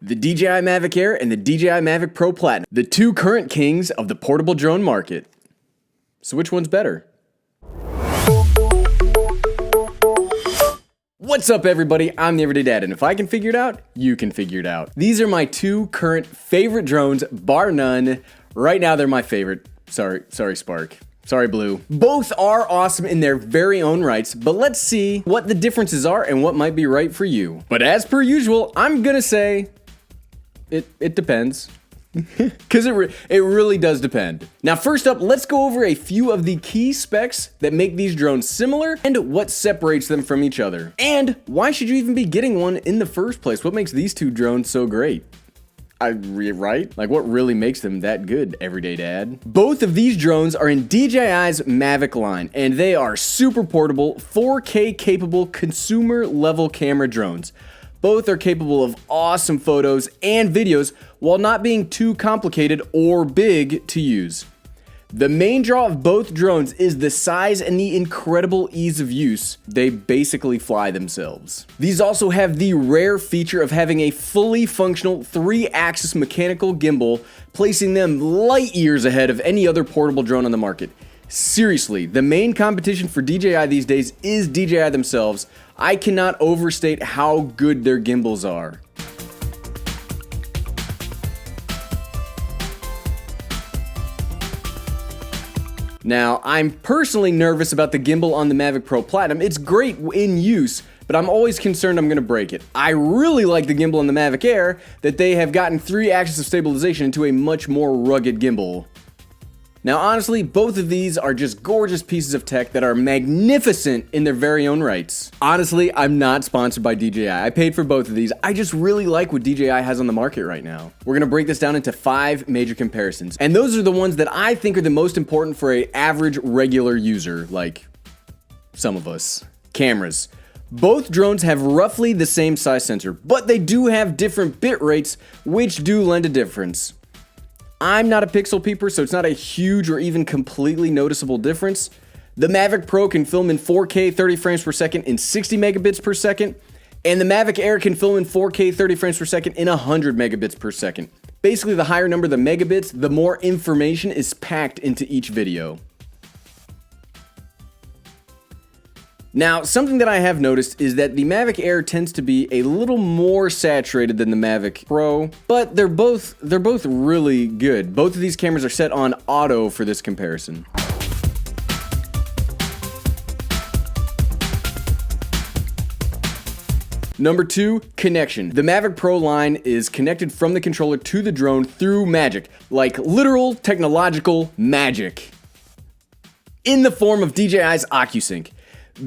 The DJI Mavic Air and the DJI Mavic Pro Platinum, the two current kings of the portable drone market. So which one's better? What's up everybody, I'm the Everyday Dad, and if I can figure it out, you can figure it out. These are my two current favorite drones, bar none. Right now they're my favorite. Sorry Spark. Sorry Blue. Both are awesome in their very own rights, but let's see what the differences are and what might be right for you. But as per usual, I'm gonna say, it depends. Because it really does depend. Now first up, let's go over a few of the key specs that make these drones similar and what separates them from each other. And why should you even be getting one in the first place? What makes these two drones so great? Right? Like what really makes them that good, Everyday Dad? Both of these drones are in DJI's Mavic line, and they are super portable, 4K capable consumer level camera drones. Both are capable of awesome photos and videos while not being too complicated or big to use. The main draw of both drones is the size and the incredible ease of use. They basically fly themselves. These also have the rare feature of having a fully functional 3-axis mechanical gimbal, placing them light years ahead of any other portable drone on the market. Seriously, the main competition for DJI these days is DJI themselves. I cannot overstate how good their gimbals are. Now, I'm personally nervous about the gimbal on the Mavic Pro Platinum. It's great in use, but I'm always concerned I'm gonna break it. I really like the gimbal on the Mavic Air, that they have gotten 3 axis of stabilization into a much more rugged gimbal. Now honestly, both of these are just gorgeous pieces of tech that are magnificent in their very own rights. Honestly, I'm not sponsored by DJI. I paid for both of these. I just really like what DJI has on the market right now. We're gonna break this down into 5 major comparisons. And those are the ones that I think are the most important for an average regular user, like some of us. Cameras. Both drones have roughly the same size sensor, but they do have different bit rates, which do lend a difference. I'm not a pixel peeper, so it's not a huge or even completely noticeable difference. The Mavic Pro can film in 4K 30 frames per second in 60 megabits per second, and the Mavic Air can film in 4K 30 frames per second in 100 megabits per second. Basically, the higher number the megabits, the more information is packed into each video. Now, something that I have noticed is that the Mavic Air tends to be a little more saturated than the Mavic Pro, but they're both really good. Both of these cameras are set on auto for this comparison. Number 2, connection. The Mavic Pro line is connected from the controller to the drone through magic, like literal technological magic, in the form of DJI's OcuSync.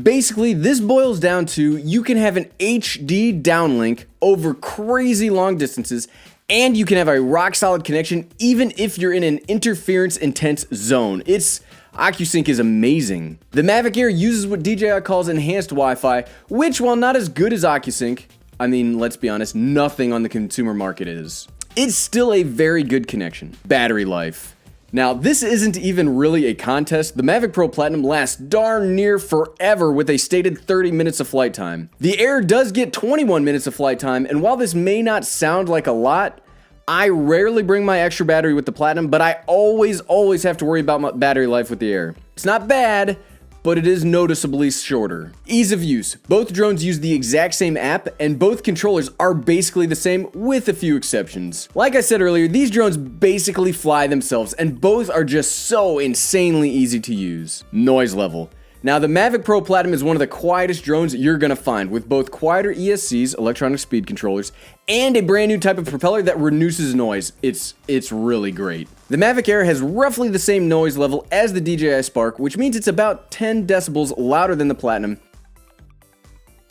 Basically, this boils down to you can have an HD downlink over crazy long distances, and you can have a rock-solid connection even if you're in an interference-intense zone. OcuSync is amazing. The Mavic Air uses what DJI calls enhanced Wi-Fi, which, while not as good as OcuSync, I mean, let's be honest, nothing on the consumer market is. It's still a very good connection. Battery life. Now, this isn't even really a contest. The Mavic Pro Platinum lasts darn near forever with a stated 30 minutes of flight time. The Air does get 21 minutes of flight time, and while this may not sound like a lot, I rarely bring my extra battery with the Platinum, but I always have to worry about my battery life with the Air. It's not bad, but it is noticeably shorter. Ease of use. Both drones use the exact same app, and both controllers are basically the same with a few exceptions. Like I said earlier, these drones basically fly themselves, and both are just so insanely easy to use. Noise level. Now, the Mavic Pro Platinum is one of the quietest drones you're gonna find, with both quieter ESCs, electronic speed controllers, and a brand new type of propeller that reduces noise. It's really great. The Mavic Air has roughly the same noise level as the DJI Spark, which means it's about 10 decibels louder than the Platinum.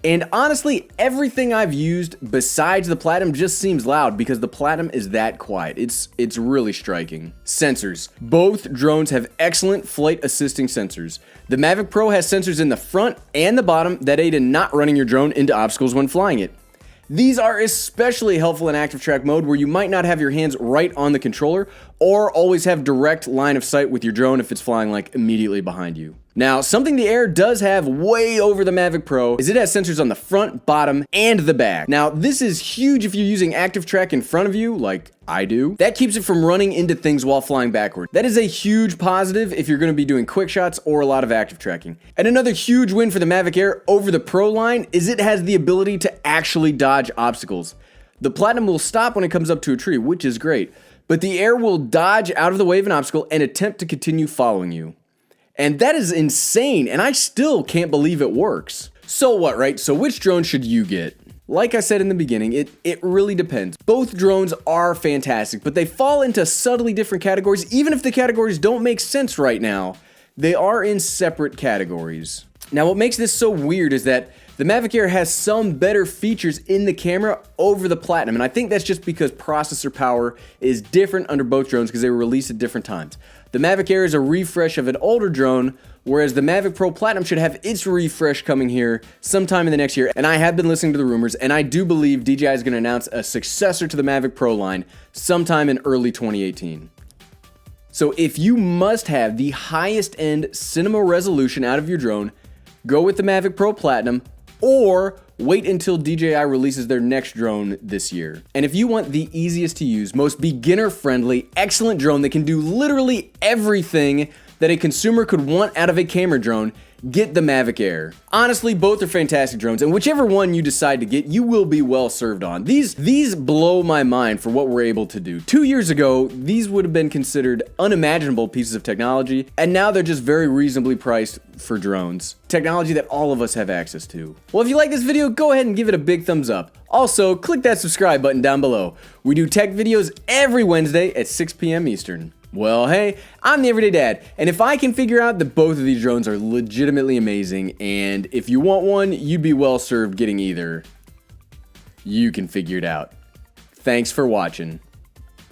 And honestly, everything I've used besides the Platinum just seems loud because the Platinum is that quiet. It's really striking. Sensors. Both drones have excellent flight assisting sensors. The Mavic Pro has sensors in the front and the bottom that aid in not running your drone into obstacles when flying it. These are especially helpful in active track mode where you might not have your hands right on the controller or always have direct line of sight with your drone if it's flying like immediately behind you. Now, something the Air does have way over the Mavic Pro is it has sensors on the front, bottom, and the back. Now, this is huge if you're using active track in front of you, like I do. That keeps it from running into things while flying backward. That is a huge positive if you're gonna be doing quick shots or a lot of active tracking. And another huge win for the Mavic Air over the Pro line is it has the ability to actually dodge obstacles. The Platinum will stop when it comes up to a tree, which is great, but the Air will dodge out of the way of an obstacle and attempt to continue following you. And that is insane, and I still can't believe it works. So what, right? So which drone should you get? Like I said in the beginning, it really depends. Both drones are fantastic, but they fall into subtly different categories. Even if the categories don't make sense right now, they are in separate categories. Now, what makes this so weird is that the Mavic Air has some better features in the camera over the Platinum, and I think that's just because processor power is different under both drones because they were released at different times. The Mavic Air is a refresh of an older drone, whereas the Mavic Pro Platinum should have its refresh coming here sometime in the next year, and I have been listening to the rumors, and I do believe DJI is going to announce a successor to the Mavic Pro line sometime in early 2018. So if you must have the highest end cinema resolution out of your drone, go with the Mavic Pro Platinum, or wait until DJI releases their next drone this year. And if you want the easiest to use, most beginner-friendly, excellent drone that can do literally everything that a consumer could want out of a camera drone, get the Mavic Air. Honestly, both are fantastic drones, and whichever one you decide to get, you will be well served on. These blow my mind for what we're able to do. 2 years ago, these would have been considered unimaginable pieces of technology, and now they're just very reasonably priced for drones. Technology that all of us have access to. Well, if you like this video, go ahead and give it a big thumbs up. Also, click that subscribe button down below. We do tech videos every Wednesday at 6 p.m. Eastern. Well, hey, I'm the Everyday Dad, and if I can figure out that both of these drones are legitimately amazing, and if you want one, you'd be well served getting either, you can figure it out. Thanks for watching.